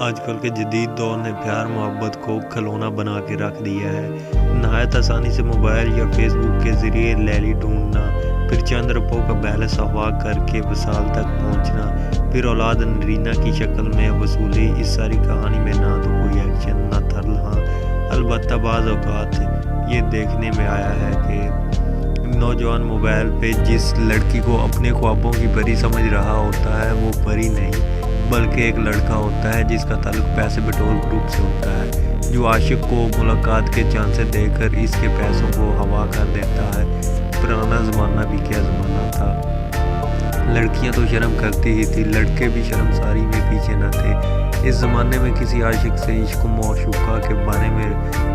آج کل کے جدید دور نے پیار محبت کو کھلونا بنا کے رکھ دیا ہے۔ نہایت آسانی سے موبائل یا فیس بک کے ذریعے لیلی ڈھونڈنا، پھر چند روپوں کا بیلنس اغوا کر کے وصال تک پہنچنا، پھر اولاد نرینہ کی شکل میں وصولی۔ اس ساری کہانی میں نہ تو کوئی ایکشن نہ تھرل، ہاں البتہ بعض اوقات یہ دیکھنے میں آیا ہے کہ نوجوان موبائل پہ جس لڑکی کو اپنے خوابوں کی پری سمجھ رہا ہوتا ہے وہ پری نہیں بلکہ ایک لڑکا ہوتا ہے جس کا تعلق پیسے بٹور گروپ سے ہوتا ہے، جو عاشق کو ملاقات کے چانسیں دے کر اس کے پیسوں کو ہوا کر دیتا ہے۔ پرانا زمانہ بھی کیا زمانہ تھا، لڑکیاں تو شرم کرتی ہی تھی، لڑکے بھی شرم ساری میں پیچھے نہ تھے۔ اس زمانے میں کسی عاشق سے عشق و معشوقہ کے بارے میں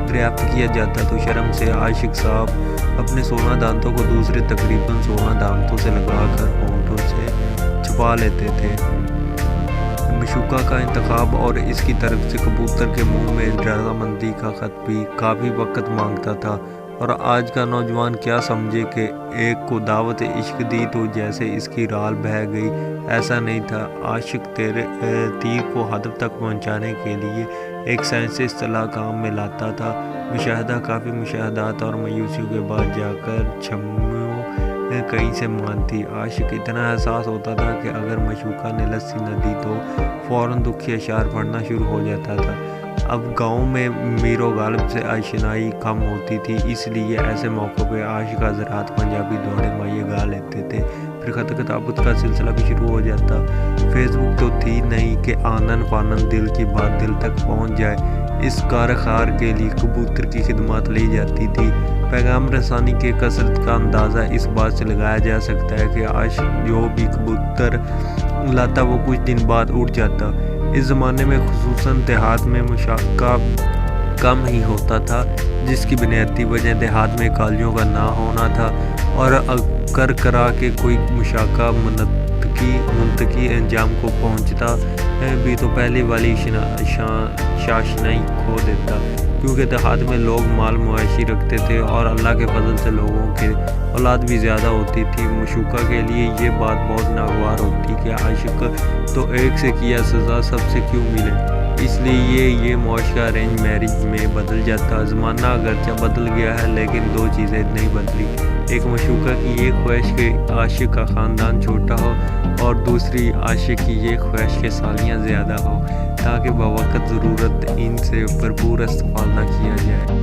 دریافت کیا جاتا تو شرم سے عاشق صاحب اپنے 16 دانتوں کو دوسرے تقریباً 16 دانتوں سے لگا کر ہونٹوں سے چھپا لیتے تھے۔ معشوقہ کا انتخاب اور اس کی طرف سے کبوتر کے منہ میں رضامندی کا خط بھی کافی وقت مانگتا تھا، اور آج کا نوجوان کیا سمجھے کہ ایک کو دعوت عشق دی تو جیسے اس کی رال بہہ گئی۔ ایسا نہیں تھا۔ عاشق تیر کو ہدف تک پہنچانے کے لیے ایک سائنسی اصطلاح کام میں لاتا تھا۔ مشاہدہ، کافی مشاہدات اور مایوسیوں کے بعد جا کر چھمیوں کہیں سے مانتی۔ عاشق اتنا حساس ہوتا تھا کہ اگر معشوقہ نے لسی نہ دی تو فوراً دکھی اشعار پڑھنا شروع ہو جاتا تھا۔ اب گاؤں میں میر و غالب سے آشنائی کم ہوتی تھی، اس لیے ایسے موقع پہ عاشق حضرات پنجابی دوڑے مائے گا لیتے تھے، پھر خط کتابت کا سلسلہ بھی شروع ہو جاتا۔ فیس بک تو تھی نہیں کہ آنن فانن دل کی بات دل تک پہنچ جائے۔ اس کارخار کے لیے کبوتر کی خدمات لی جاتی تھی۔ پیغام رسانی کے کثرت کا اندازہ اس بات سے لگایا جا سکتا ہے کہ عاشق جو بھی کبوتر لاتا وہ کچھ دن بعد اڑ جاتا۔ اس زمانے میں خصوصاً دیہات میں مشاقہ کم ہی ہوتا تھا، جس کی بنیادی وجہ دیہات میں کالجوں کا نہ ہونا تھا، اور اگر کرا کے کوئی مشاقہ منطقی انجام کو پہنچتا بھی تو پہلے والی شاشنائی کھو دیتا، کیونکہ دیہات میں لوگ مال مویشی رکھتے تھے اور اللہ کے فضل سے لوگوں کے اولاد بھی زیادہ ہوتی تھی۔ معشوقہ کے لیے یہ بات بہت ناگوار ہوتی کہ عاشق تو ایک سے کیا سزا سب سے کیوں ملے، اس لیے یہ معاشرہ ارینج میرج میں بدل جاتا۔ زمانہ اگرچہ بدل گیا ہے لیکن دو چیزیں نہیں بدلی، ایک معشوقہ کی یہ خواہش کہ عاشق کا خاندان چھوٹا ہو، اور دوسری عاشق کی یہ خواہش کہ سالیاں زیادہ ہو، تاکہ بوقت ضرورت ان سے بھرپور استفادہ کیا جائے۔